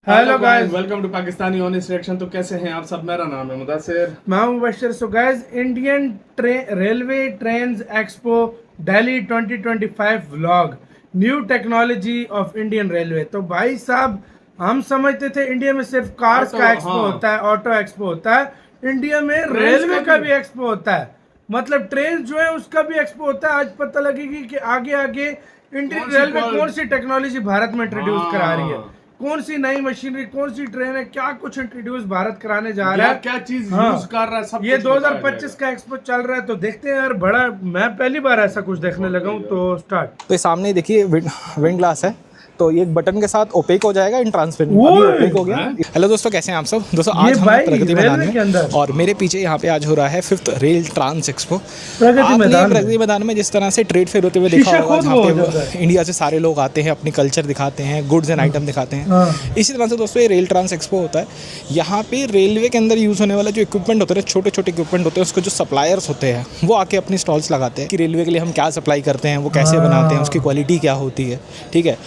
Hello guys, welcome to Pakistani honest reaction. तो कैसे हैं आप सब? मेरा नाम है मुदस्सिर। मैं हूं Mubashshir. So guys, Indian railway trains expo Delhi 2025 vlog, new technology of Indian railway. तो भाई साहब, हम समझते थे इंडिया में सिर्फ कार्स का एक्सपो होता है, ऑटो एक्सपो होता है। इंडिया में रेलवे का भी एक्सपो होता है, मतलब ट्रेन जो है उसका भी एक्सपो होता है। आज पता लगेगी कि आगे आगे इंडियन रेलवे कौन सी टेक्नोलॉजी भारत में इंट्रोड्यूस करा रही है, कौन सी नई मशीनरी, कौन सी ट्रेन है, क्या कुछ इंट्रोड्यूस भारत कराने जा रहा है, क्या चीज यूज कर रहा है, सब ये 2025 का एक्सपो चल रहा है। तो देखते हैं यार, बड़ा मैं पहली बार ऐसा कुछ देखने लगा हूँ। तो स्टार्ट। तो सामने देखिए विंड ग्लास है, तो ये एक बटन के साथ ओपेक हो जाएगा, इन ट्रांसपेरेंट ओपेक हो गया। हेलो दोस्तों, कैसे हैं आप सब? दोस्तों आज हम प्रगति मैदान में, और मेरे पीछे यहाँ पे आज हो रहा है 5th rail trans expo. Pragati Maidan में जिस तरह से ट्रेड फेयर होते हुए देखा होगा, जहाँ पे इंडिया से सारे लोग आते हैं, अपनी कल्चर दिखाते हैं, गुड्स एंड आइटम दिखाते हैं, इसी तरह से दोस्तों ये रेल ट्रांस एक्सपो होता है। यहाँ पे रेलवे के अंदर यूज़ होने वाला जो इक्विपमेंट होते हैं, छोटे छोटे इक्विपमेंट होते हैं, उसको जो सप्लायर्स होते हैं वो आके अपनी स्टॉल्स लगाते हैं कि रेलवे के लिए हम क्या सप्लाई करते हैं, वो कैसे बनाते हैं, उसकी क्वालिटी क्या होती है। ठीक है,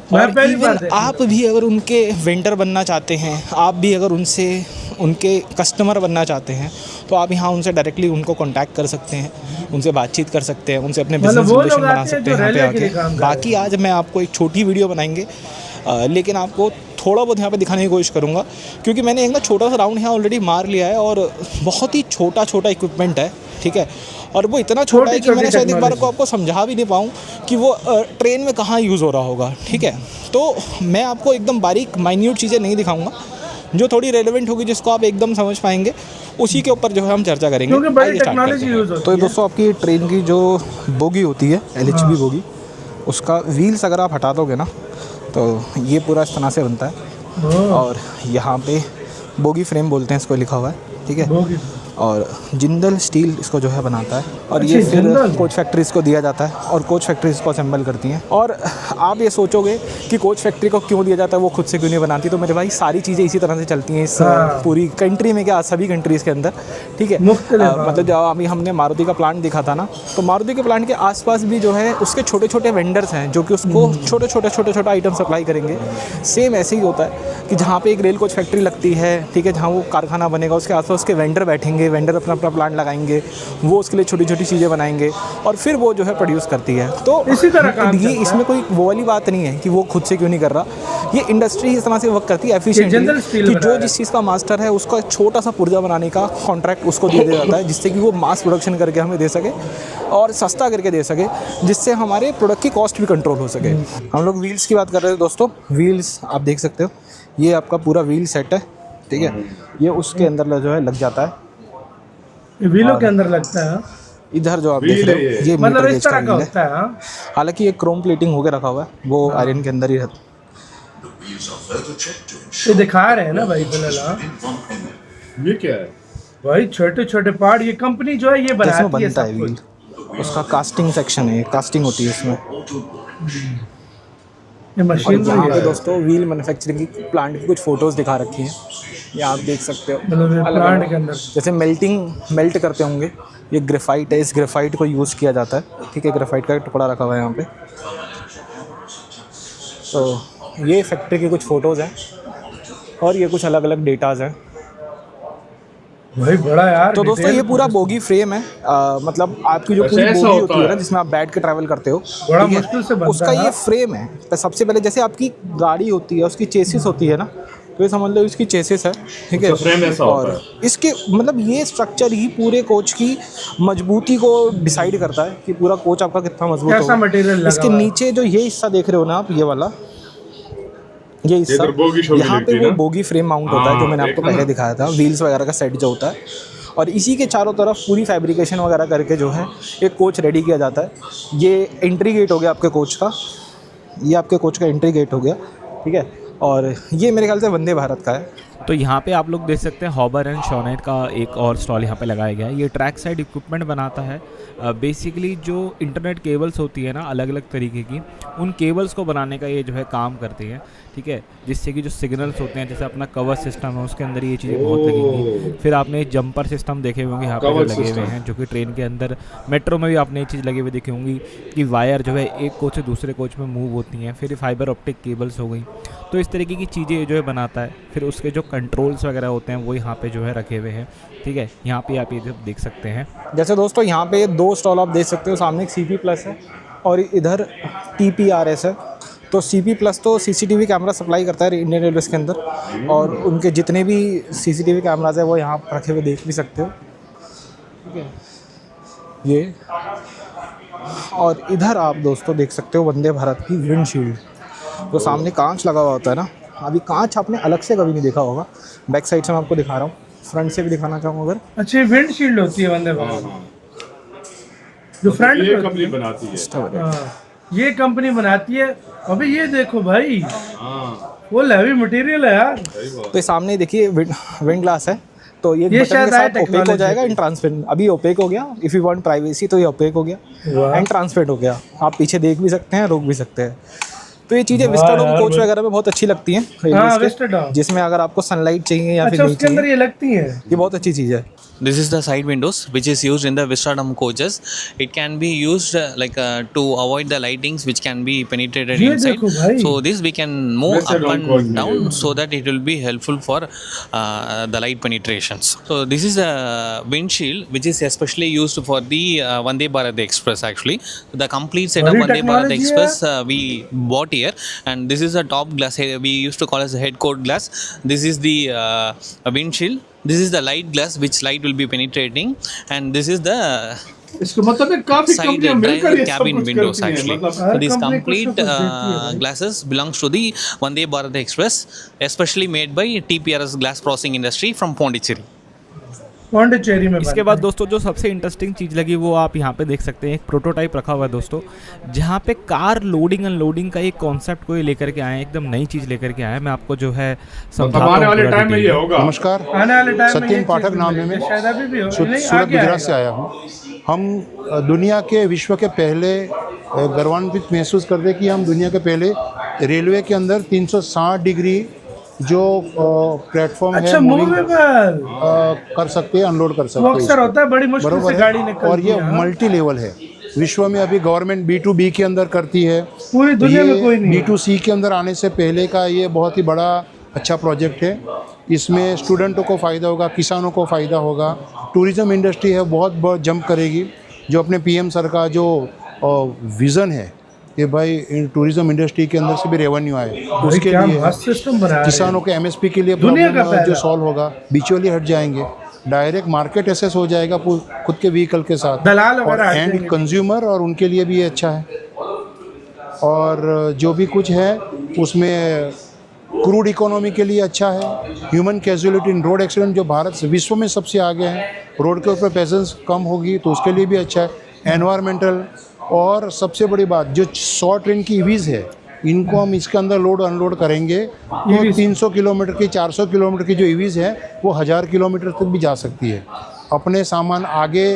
और इवन आप भी अगर उनके वेंडर बनना चाहते हैं, आप भी अगर उनके कस्टमर बनना चाहते हैं, तो आप यहाँ उनसे डायरेक्टली उनको कांटेक्ट कर सकते हैं, उनसे बातचीत कर सकते हैं, उनसे अपने बिजनेस रिलेशन बना सकते हैं यहाँ पे आके। बाकी आज मैं आपको एक छोटी वीडियो बनाएंगे, लेकिन आपको थोड़ा बहुत यहाँ पे दिखाने की कोशिश करूँगा, क्योंकि मैंने एक ना छोटा सा राउंड यहाँ ऑलरेडी मार लिया है, और बहुत ही छोटा इक्विपमेंट है। ठीक है, और वो इतना छोटा है कि मैंने शायद एक बार को आपको समझा भी नहीं पाऊँ कि वो ट्रेन में कहाँ यूज़ हो रहा होगा। ठीक है, तो मैं आपको एकदम बारीक माइन्यूट चीज़ें नहीं दिखाऊंगा, जो थोड़ी रेलेवेंट होगी, जिसको आप एकदम समझ पाएंगे, उसी के ऊपर जो है हम चर्चा करेंगे। तो दोस्तों, आपकी ट्रेन की जो बोगी होती है, LHB बोगी, उसका व्हील्स अगर आप हटा दोगे ना, तो ये पूरा इस तरह से बनता है। और यहाँ पे बोगी फ्रेम बोलते हैं इसको, लिखा हुआ है। ठीक है, और जिंदल स्टील इसको जो है बनाता है, और ये फिर कोच फैक्ट्रीज़ को दिया जाता है, और कोच फैक्ट्रीज़ को असेंबल करती हैं। और आप ये सोचोगे कि कोच फैक्ट्री को क्यों दिया जाता है, वो खुद से क्यों नहीं बनाती? तो मेरे भाई, सारी चीज़ें इसी तरह से चलती हैं इस पूरी कंट्री में, क्या सभी कंट्रीज़ के अंदर। ठीक है, मतलब जब अभी हमने मारुति का प्लांट देखा था ना, तो मारुति के प्लांट के आसपास भी जो है उसके छोटे छोटे वेंडर्स हैं, जो कि उसको छोटे आइटम सप्लाई करेंगे। सेम ऐसे ही होता है कि जहाँ पे एक रेल कोच फैक्ट्री लगती है, ठीक है, जहाँ वो कारखाना बनेगा, उसके आसपास उसके वेंडर बैठेंगे, वेंडर अपना प्लांट लगाएंगे, वो उसके लिए छोटी छोटी चीज़ें बनाएंगे, और फिर वो जो है प्रोड्यूस करती है। तो इसी तरह ये इसमें कोई वो वाली बात नहीं है कि वो खुद से क्यों नहीं कर रहा। ये इंडस्ट्री इस तरह से वर्क करती है एफिशिएंटली कि जो जिस चीज़ का मास्टर है, उसका छोटा सा पुर्जा बनाने का कॉन्ट्रैक्ट उसको दे दिया जाता है, जिससे कि वो मास प्रोडक्शन करके हमें दे सके, और सस्ता करके दे सके, जिससे हमारे प्रोडक्ट की कॉस्ट भी कंट्रोल हो सके। हम लोग व्हील्स की बात कर रहे थे दोस्तों। व्हील्स आप देख सकते हो, ये आपका पूरा व्हील सेट है। ठीक है, ये उसके अंदर जो है लग जाता है, व्हीलों के अंदर लगता है। इधर जो आप देख रहे हो, ये मतलब इस तरह का होता है। हालांकि ये क्रोम प्लेटिंग होके रखा हुआ है, वो आयरन के अंदर ही रहता। ये दिखा रहे हैं ना भाई फिलहाल। ये क्या है भाई? छोटे छोटे पार्ट, ये कंपनी जो है ये बनाती है सब व्हील, उसका कास्टिंग सेक्शन है, कास्टिंग होती है इसमें। ये मशीन यहाँ पे दोस्तों व्हील मैन्युफैक्चरिंग की प्लांट की कुछ फोटोज़ दिखा रखी हैं, ये आप देख सकते हो। प्लांट के अंदर जैसे मेल्ट करते होंगे, ये ग्रेफाइट है, इस ग्रेफाइट को यूज़ किया जाता है। ठीक है, ग्रेफाइट का टुकड़ा रखा हुआ है यहाँ पे। तो ये फैक्ट्री की कुछ फ़ोटोज़ हैं, और ये कुछ अलग अलग डेटाज़ हैं भाई, बड़ा यार। तो दोस्तों, ये पूरा बोगी फ्रेम है, मतलब आपकी जो पूरी बोगी होती है ना, जिसमें आप बैठ के ट्रैवल करते हो, बड़ा मुश्किल से बनता उसका ये फ्रेम है। तो सबसे पहले जैसे आपकी गाड़ी होती है, उसकी चेसिस होती है ना, तो ये समझ लो इसकी चेसिस है। ठीक है, और इसके मतलब ये स्ट्रक्चर ही पूरे कोच की मजबूती को डिसाइड करता है कि पूरा कोच आपका कितना मजबूत होगा। इसके नीचे जो ये हिस्सा देख रहे हो ना आप, ये वाला, ये हिस्सा, यहाँ पे वो बोगी फ्रेम माउंट होता है, जो मैंने आपको पहले दिखाया था, व्हील्स वगैरह का सेट जो होता है, और इसी के चारों तरफ पूरी फैब्रिकेशन वगैरह करके जो है एक कोच रेडी किया जाता है। ये एंट्री गेट हो गया आपके कोच का, ये आपके कोच का एंट्री गेट हो गया। ठीक है, और ये मेरे ख्याल से वंदे भारत का है। तो यहाँ पे आप लोग देख सकते हैं हॉबर एंड शॉनेट का एक और स्टॉल यहाँ पे लगाया गया है। ये ट्रैक साइड इक्विपमेंट बनाता है। बेसिकली जो इंटरनेट केबल्स होती है ना, अलग अलग तरीके की, उन केबल्स को बनाने का ये जो है काम करते हैं। ठीक है, जिससे कि जो सिग्नल्स होते हैं, जैसे अपना कवर सिस्टम है, उसके अंदर ये चीज़ें बहुत लगेंगी। फिर आपने जंपर सिस्टम देखे होंगे यहाँ पे लगे हुए हैं, जो कि ट्रेन के अंदर, मेट्रो में भी आपने ये चीज़ लगे हुए देखे होंगी कि वायर जो है एक कोच से दूसरे कोच में मूव होती हैं। फिर फाइबर ऑप्टिक केबल्स हो गई। तो इस तरीके की चीज़ें जो है बनाता है। फिर उसके जो कंट्रोल्स वगैरह होते हैं वो यहाँ पे जो है रखे हुए हैं, ठीक है। यहाँ पे आप ये देख सकते हैं। जैसे दोस्तों यहाँ पे 2 स्टॉल आप देख सकते हो, सामने एक CP+ है और इधर TPRS है। तो CP+ तो CCTV कैमरा सप्लाई करता है इंडियन रेलवेज़ के अंदर, और उनके जितने भी CCTV कैमराज है वो यहाँ पर रखे हुए देख भी सकते हो, ठीक है। ये और इधर आप दोस्तों देख सकते हो वंदे भारत की विंडशील्ड, तो सामने कांच लगा हुआ होता है ना। अभी कांच आपने अलग से कभी नहीं देखा होगा। बैक साइड से मैं आपको दिखा रहा हूँ, फ्रंट से भी दिखाना चाहूँगा अगर। अच्छा, विंडशील्ड होती है वंदे भारत जो फ्रंट ये पे कंपनी होती है। बनाती है। हाँ, ये कंपनी बनाती है। अबे ये देखो भाई, वो हैवी मटेरियल है यार। तो ये सामने देखिए विंड ग्लास है, तो ये बटन शायद के आया साथ ओपेक हो जाएगा इन ट्रांसपेरेंट। अभी ओपेक हो गया, इफ़ यू वांट प्राइवेसी तो ये ओपेक हो गया एंड ट्रांसपेरेंट हो गया। आप पीछे देख भी सकते हैं, रोक भी सकते हैं। तो ये चीज़ें विस्टाडोम कोच वगैरह में बहुत अच्छी लगती हैं, हाँ, विस्टाडोम, जिसमें अगर आपको सनलाइट चाहिए या फिर अच्छा नहीं उसके अंदर चाहिए, ये लगती है। ये बहुत अच्छी चीज़ है। This is the side windows which is used in the Vistadom coaches. It can be used to avoid the lightings which can be penetrated ये inside. देखो भाई। So this we can move Vistadom up and coach down में so that it will be helpful for the light penetrations. So this is a windshield which is especially used for the Vande Bharat Express actually. The complete set of बड़ी Vande Bharat technology Express we bought here, and this is a top glass we used to call as a head coat glass. This is the windshield. This is the light glass which light will be penetrating, and this is the इसको मतलब है काफी side कंपनियां मिलकर ये सब cabin कुछ windows करती हैं। actually. मतलब So these company कुछ complete ना कुछ देती है भाई। glasses belongs to the Vande Bharat Express, especially made by TPRS Glass Processing Industry from Pondicherry. Pondicherry में इसके बाद दोस्तों जो सबसे इंटरेस्टिंग चीज़ लगी वो आप यहाँ पे देख सकते हैं। एक प्रोटोटाइप रखा हुआ है दोस्तों, जहाँ पे कार लोडिंग अनलोडिंग का एक कॉन्सेप्ट कोई लेकर के आए हैं, एकदम नई चीज़ लेकर के आए हैं। मैं आपको जो है समझाता हूँ आने वाले पूरा टाइम में ये डिटेल। होगा। नमस्कार, आने वाले टाइम में सत्यम पाठक नाम है मैं, शायद अभी भी हो, नहीं, सूरत आगे गुजरात आएगा। से आया हूँ। हम दुनिया के विश्व के पहले गर्वान्वित महसूस करते कि हम दुनिया के पहले रेलवे के अंदर 360 डिग्री जो प्लेटफॉर्म अच्छा, है moving, मूवेबल कर सकते हैं, अनलोड कर सकते वो हैं अक्सर इसको। होता है, बड़ी मुश्किल बरोबर से है। गाड़ी निकलती और ये है। हाँ। मल्टी लेवल है, विश्व में अभी गवर्नमेंट B2B के अंदर करती है, पूरी दुनिया में कोई नहीं है। B2C के अंदर आने से पहले का ये बहुत ही बड़ा अच्छा प्रोजेक्ट है। इसमें स्टूडेंटों को फ़ायदा होगा, किसानों को फ़ायदा होगा, टूरिज़्म इंडस्ट्री है बहुत जंप करेगी। जो अपने PM सर का जो विज़न है कि भाई इन टूरिज़्म इंडस्ट्री के अंदर से भी रेवेन्यू आए, उसके क्या लिए मस्त सिस्टम बना है। किसानों के MSP के लिए दुनिया का प्रॉब्लम जो पहला। सॉल्व होगा, बिचौलिए हट जाएंगे, डायरेक्ट मार्केट एसेस हो जाएगा खुद के व्हीकल के साथ, दलाल और वगैरह हट एंड जाएंगे। कंज्यूमर, और उनके लिए भी ये अच्छा है। और जो भी कुछ है उसमें क्रूड इकोनॉमी के लिए अच्छा है। ह्यूमन कैजुअलिटी इन रोड एक्सीडेंट जो भारत से विश्व में सबसे आगे हैं, रोड के ऊपर प्रेजेंस कम होगी तो उसके लिए भी अच्छा है। एनवायरमेंटल, और सबसे बड़ी बात जो 100 ट्रेन की ईवीज़ है, इनको हम इसके अंदर लोड अनलोड करेंगे तो 300 किलोमीटर की, 400 किलोमीटर की जो ईवीज़ है वो 1000 किलोमीटर तक भी जा सकती है। अपने सामान आगे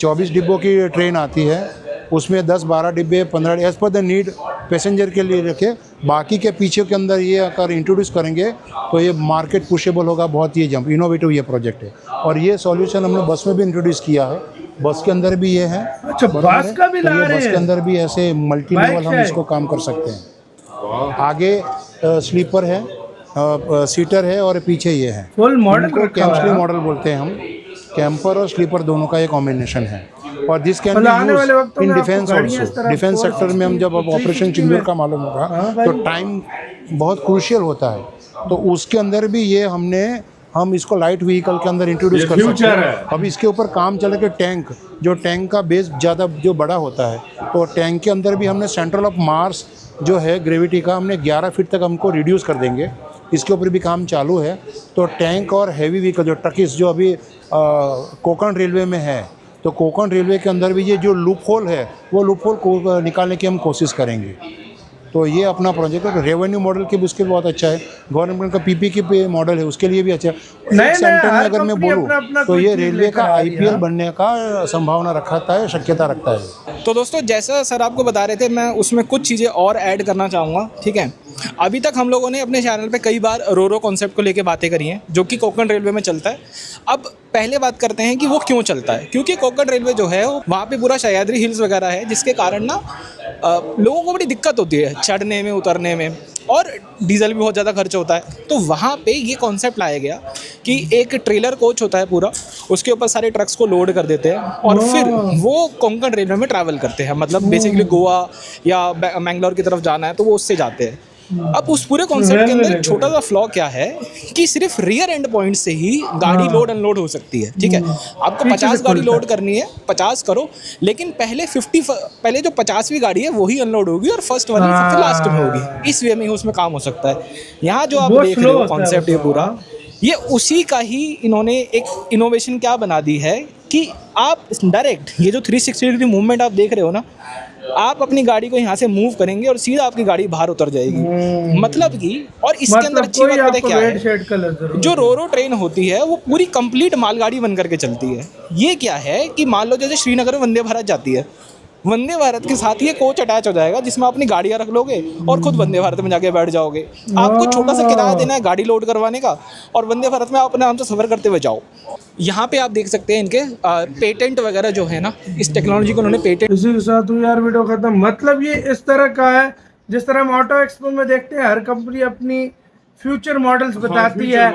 24 डिब्बों की ट्रेन आती है, उसमें 10-12 डिब्बे 15 as per the need passenger के लिए रखे, बाकी के पीछे के अंदर ये अगर इंट्रोड्यूस करेंगे तो ये मार्केट पुशेबल होगा। बहुत ये जंप इनोवेटिव ये प्रोजेक्ट है, और ये सॉल्यूशन हमने बस में भी इंट्रोड्यूस किया है। बस के अंदर भी ये है। अच्छा, बस का भी ला रहे बस के हैं। अंदर भी ऐसे मल्टी लेवल हम इसको काम कर सकते हैं। आगे स्लीपर है, सीटर है, और पीछे ये है फुल मॉडल इनको रखा हुआ कैम्पली है। मॉडल बोलते हैं हम। कैंपर और स्लीपर दोनों का ये कॉम्बिनेशन है, और दिस कैन मतलब आने वाले बी वक्तों यूज में इन आपको डिफेंस गाड़ियां इस ऑल्सो। तरह डिफेंस 460 सेक्टर में हम जब अब ऑपरेशन 360 चिंदूर में- का मालूम होगा हाँ भाई। तो टाइम बहुत क्रूशियल होता है, तो उसके अंदर भी ये हम इसको लाइट व्हीकल के अंदर इंट्रोड्यूस कर सकते फ्यूचर हैं। है। अब इसके ऊपर काम चल रहा है टैंक, जो टैंक का बेस ज़्यादा जो बड़ा होता है, तो टैंक के अंदर भी हमने सेंट्रल ऑफ मास जो है ग्रेविटी का हमने 11 फीट तक हमको रिड्यूस कर देंगे। इसके ऊपर भी काम चालू है। तो टैंक और हैवी व्हीकल जो ट्रकिस जो अभी कोंकण रेलवे में है, तो कोंकण रेलवे के अंदर भी ये जो लूप होल है वो लूप होल को निकालने की हम कोशिश करेंगे। तो ये अपना प्रोजेक्ट है। रेवेन्यू मॉडल के भी उसके बहुत अच्छा है। गवर्नमेंट का PP की मॉडल है, उसके लिए भी अच्छा है। एक सेंटर में अगर मैं बोलूँ तो ये रेलवे का IPL बनने का संभावना रखता है, शक्यता रखता है। तो दोस्तों जैसा सर आपको बता रहे थे, मैं उसमें कुछ चीज़ें और ऐड करना चाहूँगा, ठीक है। अभी तक हम लोगों ने अपने चैनल पे कई बार रोरो कॉन्सेप्ट को लेके बातें करी हैं, जो कि कोंकण रेलवे में चलता है। अब पहले बात करते हैं कि वो क्यों चलता है। क्योंकि कोंकण रेलवे जो है वहाँ पे पूरा सह्याद्री हिल्स वगैरह है, जिसके कारण ना लोगों को बड़ी दिक्कत होती है चढ़ने में, उतरने में। और डीजल भी बहुत ज़्यादा खर्च होता है। तो वहाँ पे ये कॉन्सेप्ट लाया गया कि एक ट्रेलर कोच होता है पूरा, उसके ऊपर सारे ट्रक्स को लोड कर देते हैं और फिर वो कोंकण रेलवे में ट्रैवल करते हैं। मतलब बेसिकली गोवा या मैंगलोर की तरफ जाना है तो वो उससे जाते हैं। अब उस पूरे कॉन्सेप्ट के अंदर एक छोटा सा फ्लॉ क्या है कि सिर्फ रियर एंड पॉइंट से ही गाड़ी लोड अनलोड हो सकती है, ठीक है। आपको 50 गाड़ी लोड करनी है, 50 करो, लेकिन पहले जो 50वीं गाड़ी है वही अनलोड होगी और फर्स्ट वाली सबसे लास्ट में होगी। इस वे में ही उसमें काम हो सकता है। यहाँ जो आप देख रहे हो कॉन्सेप्ट ये पूरा, ये उसी का ही इन्होंने एक इनोवेशन क्या बना दी है कि आप डायरेक्ट ये जो 360 डिग्री मूवमेंट आप देख रहे हो ना, आप अपनी गाड़ी को यहाँ से मूव करेंगे और सीधा आपकी गाड़ी बाहर उतर जाएगी। मतलब कि और इसके अंदर अच्छी बात पता है क्या है, जो रोरो ट्रेन होती है वो पूरी कंप्लीट मालगाड़ी बन करके चलती है। ये क्या है कि मान लो जैसे श्रीनगर में वंदे भारत जाती है, वंदे भारत के साथ ये कोच अटैच हो जाएगा जिसमें आप अपनी गाड़ियाँ रख लोगे और खुद वंदे भारत में जाके बैठ जाओगे। आपको छोटा सा किराया देना है गाड़ी लोड करवाने का और वंदे भारत में आप अपने आराम से सफ़र करते हुए जाओ। यहाँ पे आप देख सकते हैं इनके पेटेंट वगैरह जो है ना, इस टेक्नोलॉजी को उन्होंने पेटेंट। इसी के साथ हुई यार वीडियो खत्म। मतलब ये इस तरह का है जिस तरह हम ऑटो एक्सपो में देखते हैं, हर कंपनी अपनी फ्यूचर मॉडल्स बताती है।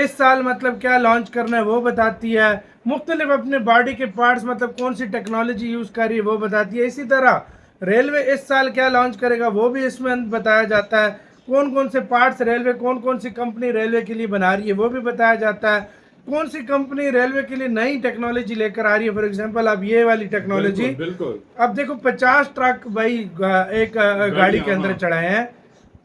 इस साल मतलब क्या लॉन्च करना है वो बताती है, मुख्तलिफ अपने बॉडी के पार्ट्स मतलब कौन सी टेक्नोलॉजी यूज कर रही है वो बताती है। इसी तरह रेलवे इस साल क्या लॉन्च करेगा वो भी इसमें बताया जाता है। कौन कौन से पार्ट्स रेलवे, कौन कौन सी कंपनी रेलवे के लिए बना रही है वो भी बताया जाता है। कौन सी कंपनी रेलवे के लिए नई टेक्नोलॉजी लेकर आ रही है। फॉर एग्जांपल अब ये वाली टेक्नोलॉजी, बिल्कुल। अब देखो 50 ट्रक भाई एक गाड़ी के अंदर चढ़ाए हैं।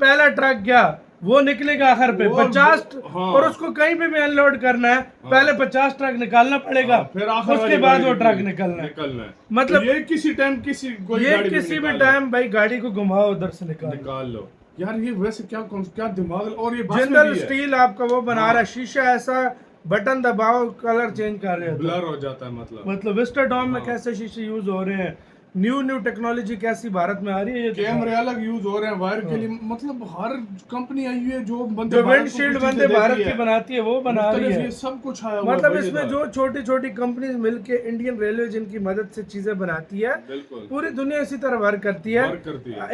पहला ट्रक गया वो निकलेगा आखिर पे 50 और उसको कहीं पे भी अनलोड करना है पहले 50 ट्रक निकालना पड़ेगा, फिर उसके बाद वो ट्रक निकलना है। मतलब ये किसी टाइम किसी भी टाइम भाई गाड़ी को घुमाओ उधर से निकाल लो यार। ये वैसे क्या दिमाग, और ये जनरल स्टील आपका वो बना रहा है, शीशा ऐसा बटन दबाओ कलर चेंज कर रहे हैं, ब्लर हो जाता है। मतलब विस्टाडोम में कैसे शीशे यूज हो रहे हैं, न्यू टेक्नोलॉजी कैसी भारत में आ रही है, कैमरे अलग यूज हो रहे हैं वायर के लिए। मतलब हर कंपनी आई है जो विंडशील्ड वंदे भारत की बनाती है वो बना रही है। ये सब कुछ आया मतलब इसमें जो छोटी छोटी कंपनीज मिलके इंडियन रेलवे जिनकी मदद से चीजें बनाती है, पूरी दुनिया इसी तरह वर्क करती है।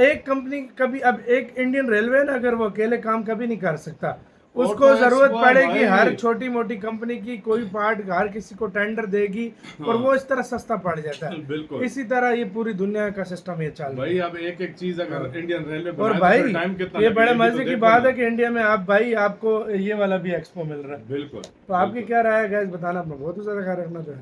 एक कंपनी कभी, अब एक इंडियन रेलवे ना अगर वो अकेले काम कभी नहीं कर सकता, उसको जरूरत पड़ेगी हर छोटी मोटी कंपनी की, कोई पार्ट हर किसी को टेंडर देगी और वो इस तरह सस्ता पड़ जाता है। इसी तरह ये पूरी दुनिया का सिस्टम ये चल रहा है। अब एक चीज अगर इंडियन रेलवे और भाई ये बड़े मजे की बात है कि इंडिया में आप भाई आपको ये वाला भी एक्सपो मिल रहा है। बिल्कुल। तो आपकी क्या राय है गाइस बताना, अपना बहुत ज्यादा ख्याल रखना चाहिए।